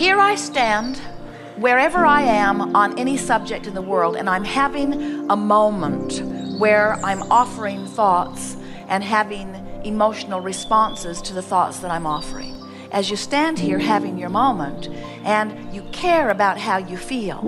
Here I stand, wherever I am on any subject in the world, and I'm having a moment where I'm offering thoughts and having emotional responses to the thoughts that I'm offering. As you stand here having your moment and you care about how you feel,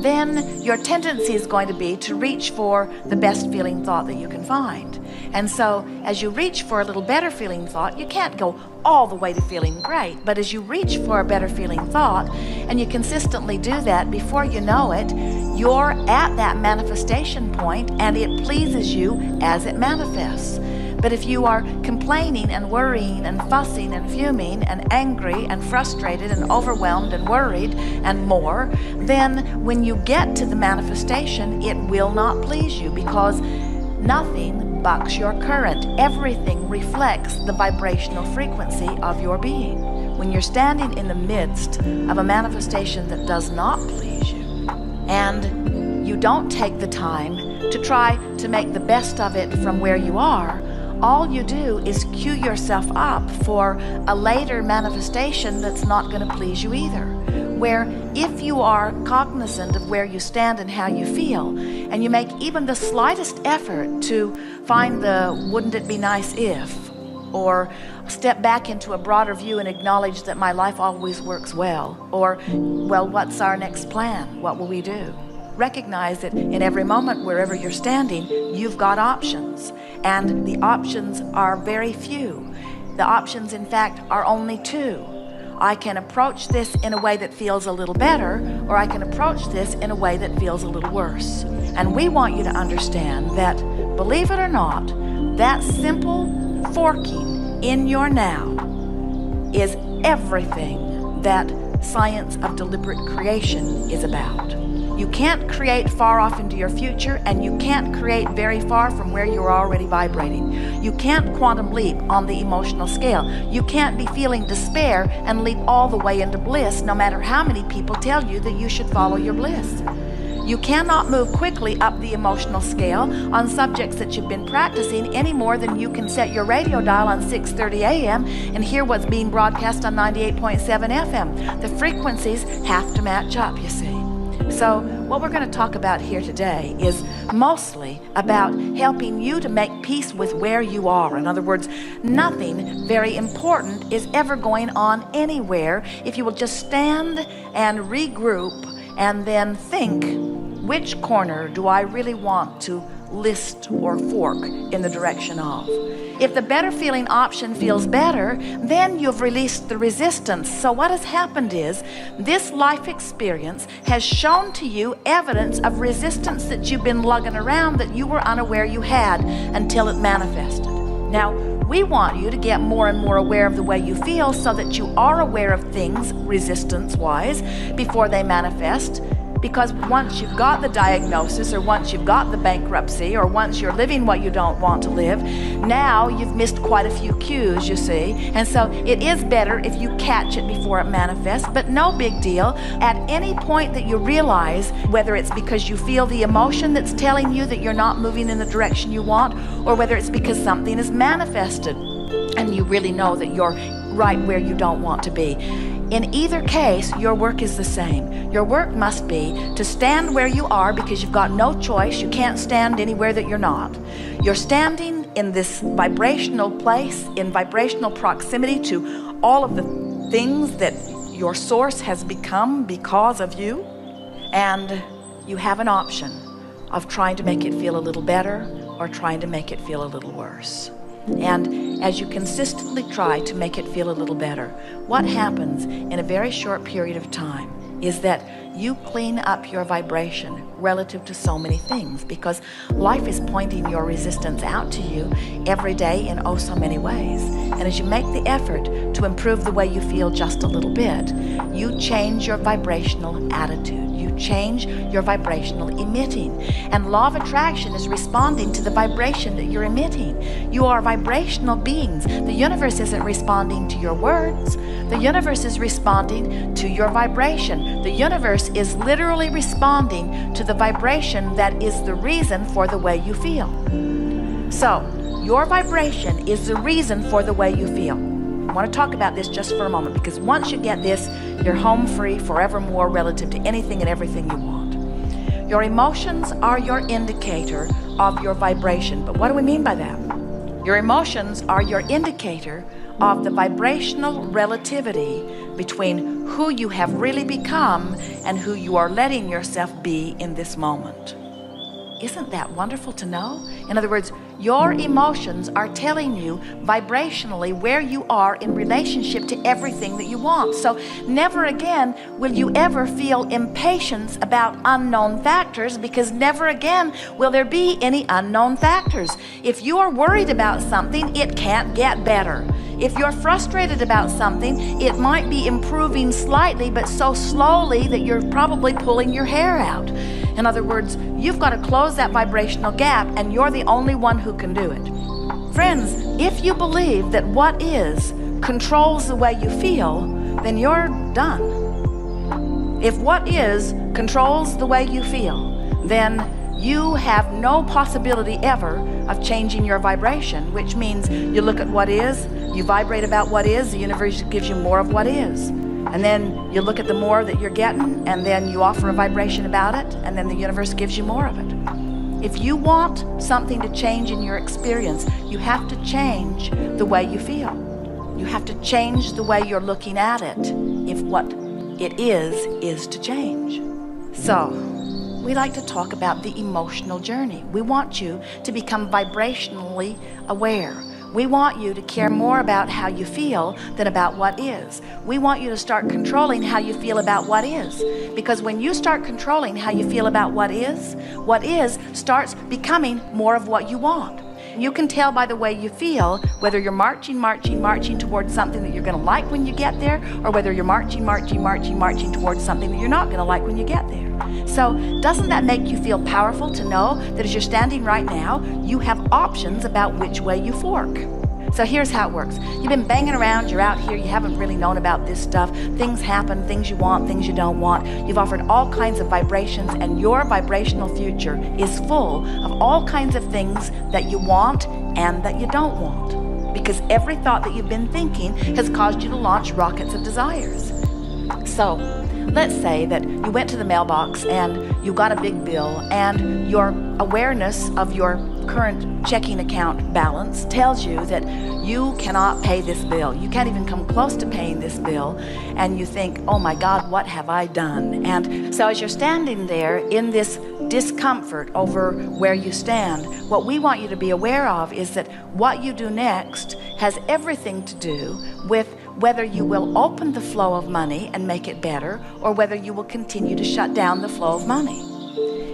then your tendency is going to be to reach for the best feeling thought that you can find. And so as you reach for a little better feeling thought, you can't go all the way to feeling great, but as you reach for a better feeling thought and you consistently do that, before you know it, you're at that manifestation point and it pleases you as it manifests. But if you are complaining and worrying and fussing and fuming and angry and frustrated and overwhelmed and worried and more, then when you get to the manifestation, it will not please you, because nothing bucks your current. Everything reflects the vibrational frequency of your being. When you're standing in the midst of a manifestation that does not please you, and you don't take the time to try to make the best of it from where you are, all you do is cue yourself up for a later manifestation that's not going to please you either. Where if you are cognizant of where you stand and how you feel, and you make even the slightest effort to find the wouldn't it be nice if, or step back into a broader view and acknowledge that my life always works well, or, well, what's our next plan? What will we do? Recognize that in every moment, wherever you're standing, you've got options. And the options are very few. The options, in fact, are only two. I can approach this in a way that feels a little better, or I can approach this in a way that feels a little worse. And we want you to understand that, believe it or not, that simple forking in your now is everything that science of deliberate creation is about. You can't create far off into your future, and you can't create very far from where you're already vibrating. You can't quantum leap on the emotional scale. You can't be feeling despair and leap all the way into bliss, no matter how many people tell you that you should follow your bliss. You cannot move quickly up the emotional scale on subjects that you've been practicing any more than you can set your radio dial on 6:30 a.m. and hear what's being broadcast on 98.7 FM. The frequencies have to match up, you see. So what we're going to talk about here today is mostly about helping you to make peace with where you are. In other words, nothing very important is ever going on anywhere if you will just stand and regroup and then think, which corner do I really want to list or fork in the direction of? If the better feeling option feels better, then you've released the resistance. So what has happened is, this life experience has shown to you evidence of resistance that you've been lugging around that you were unaware you had until it manifested. Now, we want you to get more and more aware of the way you feel so that you are aware of things resistance-wise before they manifest. Because once you've got the diagnosis, or once you've got the bankruptcy, or once you're living what you don't want to live, now you've missed quite a few cues, you see. And so it is better if you catch it before it manifests, but no big deal. At any point that you realize, whether it's because you feel the emotion that's telling you that you're not moving in the direction you want, or whether it's because something is manifested and you really know that you're right where you don't want to be. In either case, your work is the same. Your work must be to stand where you are because you've got no choice. You can't stand anywhere that you're not. You're standing in this vibrational place, in vibrational proximity to all of the things that your source has become because of you. And you have an option of trying to make it feel a little better or trying to make it feel a little worse. And as you consistently try to make it feel a little better, what happens in a very short period of time is that you clean up your vibration relative to so many things, because life is pointing your resistance out to you every day in oh so many ways. And as you make the effort to improve the way you feel just a little bit, you change your vibrational attitude. You change your vibrational emitting. And law of attraction is responding to the vibration that you're emitting. You are vibrational beings. The universe isn't responding to your words. The universe is responding to your vibration. The universe is literally responding to the vibration that is the reason for the way you feel. So, your vibration is the reason for the way you feel. I want to talk about this just for a moment, because once you get this, you're home free forevermore relative to anything and everything you want. Your emotions are your indicator of your vibration. But what do we mean by that? Your emotions are your indicator of the vibrational relativity between who you have really become and who you are letting yourself be in this moment. Isn't that wonderful to know? In other words, your emotions are telling you vibrationally where you are in relationship to everything that you want. So never again will you ever feel impatience about unknown factors, because never again will there be any unknown factors. If you are worried about something, it can't get better. If you're frustrated about something, it might be improving slightly, but so slowly that you're probably pulling your hair out. In other words, you've got to close that vibrational gap, and you're the only one who can do it. Friends, if you believe that what is controls the way you feel, then you're done. If what is controls the way you feel, then you have no possibility ever of changing your vibration, which means you look at what is, you vibrate about what is, the universe gives you more of what is. And then you look at the more that you're getting, and then you offer a vibration about it, and then the universe gives you more of it. If you want something to change in your experience, you have to change the way you feel. You have to change the way you're looking at it if what it is to change. So, we like to talk about the emotional journey. We want you to become vibrationally aware. We want you to care more about how you feel than about what is. We want you to start controlling how you feel about what is. Because when you start controlling how you feel about what is starts becoming more of what you want. You can tell by the way you feel whether you're marching towards something that you're going to like when you get there, or whether you're marching towards something that you're not going to like when you get there. So doesn't that make you feel powerful to know that as you're standing right now, you have options about which way you fork? So here's how it works. You've been banging around, you're out here, you haven't really known about this stuff. Things happen, things you want, things you don't want. You've offered all kinds of vibrations, and your vibrational future is full of all kinds of things that you want and that you don't want. Because every thought that you've been thinking has caused you to launch rockets of desires. So let's say that you went to the mailbox and you got a big bill, and your awareness of your current checking account balance tells you that you cannot pay this bill. You can't even come close to paying this bill, and you think, oh my God, what have I done? And so as you're standing there in this discomfort over where you stand, what we want you to be aware of is that what you do next has everything to do with whether you will open the flow of money and make it better, or whether you will continue to shut down the flow of money.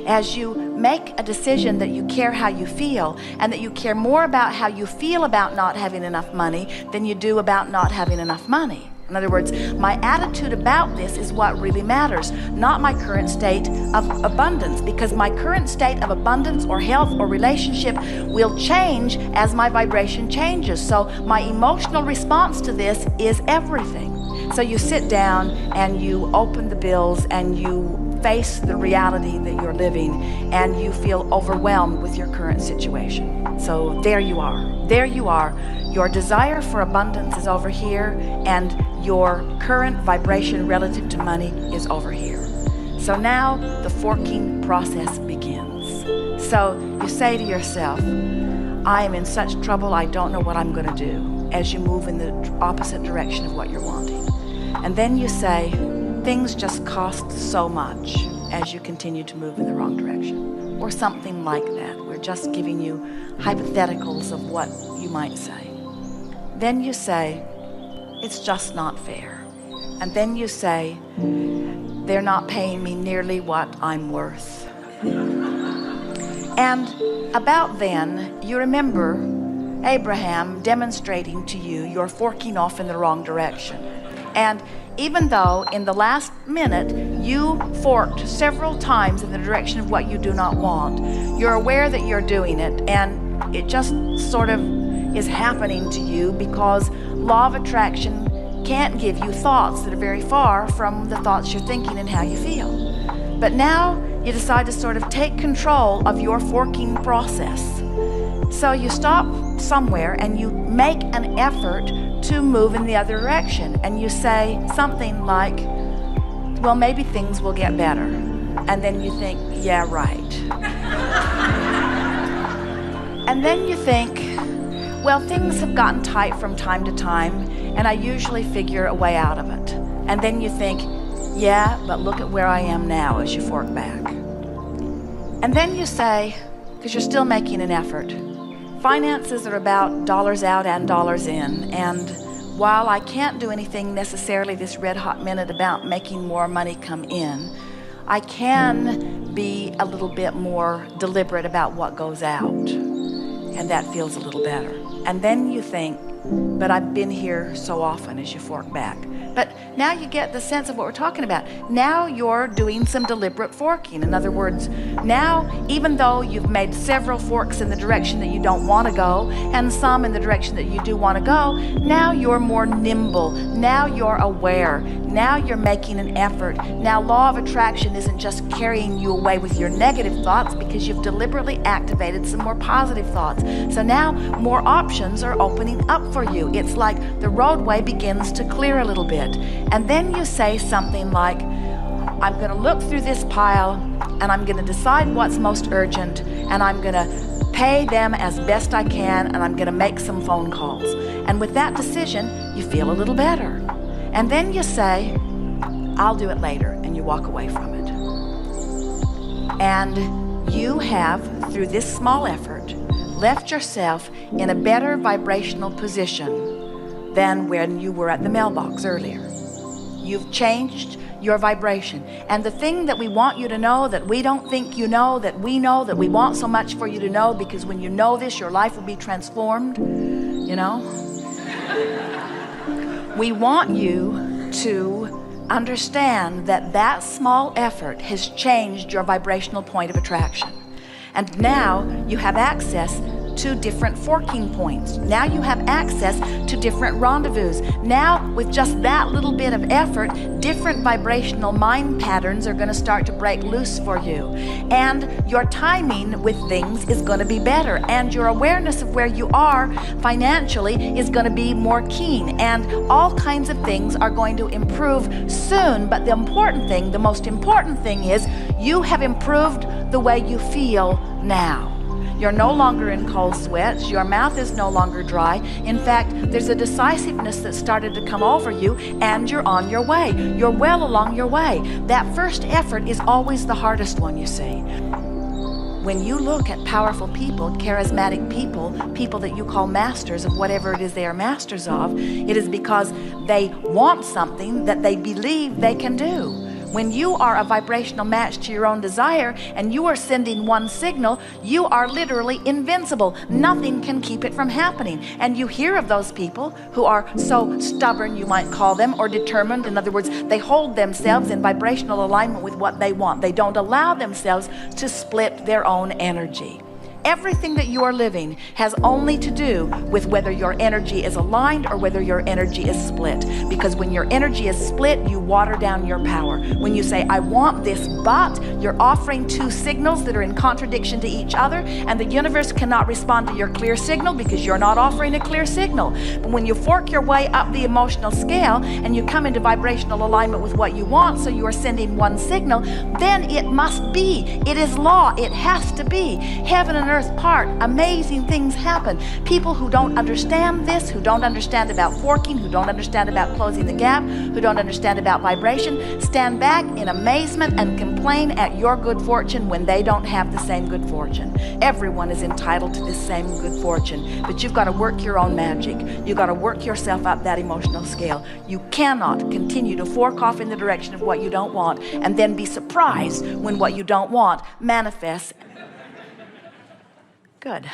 As you make a decision that you care how you feel, and that you care more about how you feel about not having enough money than you do about not having enough money. In other words, my attitude about this is what really matters, not my current state of abundance, because my current state of abundance or health or relationship will change as my vibration changes. So my emotional response to this is everything. So you sit down and you open the bills and you face the reality that you're living, and you feel overwhelmed with your current situation. So there you are. There you are. Your desire for abundance is over here, and your current vibration relative to money is over here. So now the forking process begins. So you say to yourself, I am in such trouble, I don't know what I'm going to do, as you move in the opposite direction of what you're wanting. And then you say, things just cost so much, as you continue to move in the wrong direction, or something like that. We're just giving you hypotheticals of what you might say. Then you say, it's just not fair. And then you say, they're not paying me nearly what I'm worth. And about then, you remember Abraham demonstrating to you you're forking off in the wrong direction. And even though in the last minute you forked several times in the direction of what you do not want, you're aware that you're doing it, and it just sort of is happening to you because law of attraction can't give you thoughts that are very far from the thoughts you're thinking and how you feel. But now you decide to sort of take control of your forking process. So you stop somewhere and you make an effort to move in the other direction. And you say something like, well, maybe things will get better. And then you think, yeah, right. And then you think, well, things have gotten tight from time to time, and I usually figure a way out of it. And then you think, yeah, but look at where I am now, as you fork back. And then you say, because you're still making an effort, finances are about dollars out and dollars in, and while I can't do anything necessarily this red hot minute about making more money come in, I can be a little bit more deliberate about what goes out, and that feels a little better. And then you think, but I've been here so often, as you fork back. But now you get the sense of what we're talking about. Now you're doing some deliberate forking. In other words, now, even though you've made several forks in the direction that you don't want to go, and some in the direction that you do want to go, now you're more nimble. Now you're aware. Now you're making an effort. Now law of attraction isn't just carrying you away with your negative thoughts, because you've deliberately activated some more positive thoughts. So now more options are opening up for you. It's like the roadway begins to clear a little bit. And then you say something like, I'm going to look through this pile and I'm going to decide what's most urgent, and I'm going to pay them as best I can, and I'm going to make some phone calls. And with that decision, you feel a little better. And then you say, I'll do it later, and you walk away from it. And you have, through this small effort, left yourself in a better vibrational position than when you were at the mailbox earlier. You've changed your vibration. And the thing that we want you to know, that we don't think you know, that we want so much for you to know, because when you know this, your life will be transformed, you know? We want you to understand that that small effort has changed your vibrational point of attraction. And now you have access to different forking points. Now you have access to different rendezvous. Now, with just that little bit of effort, different vibrational mind patterns are going to start to break loose for you. And your timing with things is going to be better. And your awareness of where you are financially is going to be more keen. And all kinds of things are going to improve soon. But the important thing, the most important thing is you have improved the way you feel now. You're no longer in cold sweats. Your mouth is no longer dry. In fact, there's a decisiveness that started to come over you, and you're on your way. You're well along your way. That first effort is always the hardest one, you see. When you look at powerful people, charismatic people, people that you call masters of whatever it is they are masters of, it is because they want something that they believe they can do. When you are a vibrational match to your own desire and you are sending one signal, you are literally invincible. Nothing can keep it from happening. And you hear of those people who are so stubborn, you might call them, or determined. In other words, they hold themselves in vibrational alignment with what they want. They don't allow themselves to split their own energy. Everything that you are living has only to do with whether your energy is aligned or whether your energy is split. Because when your energy is split, you water down your power. When you say, I want this, but you're offering two signals that are in contradiction to each other, and the universe cannot respond to your clear signal because you're not offering a clear signal. But when you fork your way up the emotional scale and you come into vibrational alignment with what you want, so you are sending one signal, then it must be. It is law. It has to be. Heaven and earth part. Amazing things happen. People who don't understand this, who don't understand about forking, who don't understand about closing the gap, who don't understand about vibration, stand back in amazement and complain at your good fortune when they don't have the same good fortune. Everyone is entitled to this same good fortune, but you've got to work your own magic. You've got to work yourself up that emotional scale. You cannot continue to fork off in the direction of what you don't want and then be surprised when what you don't want manifests. Good.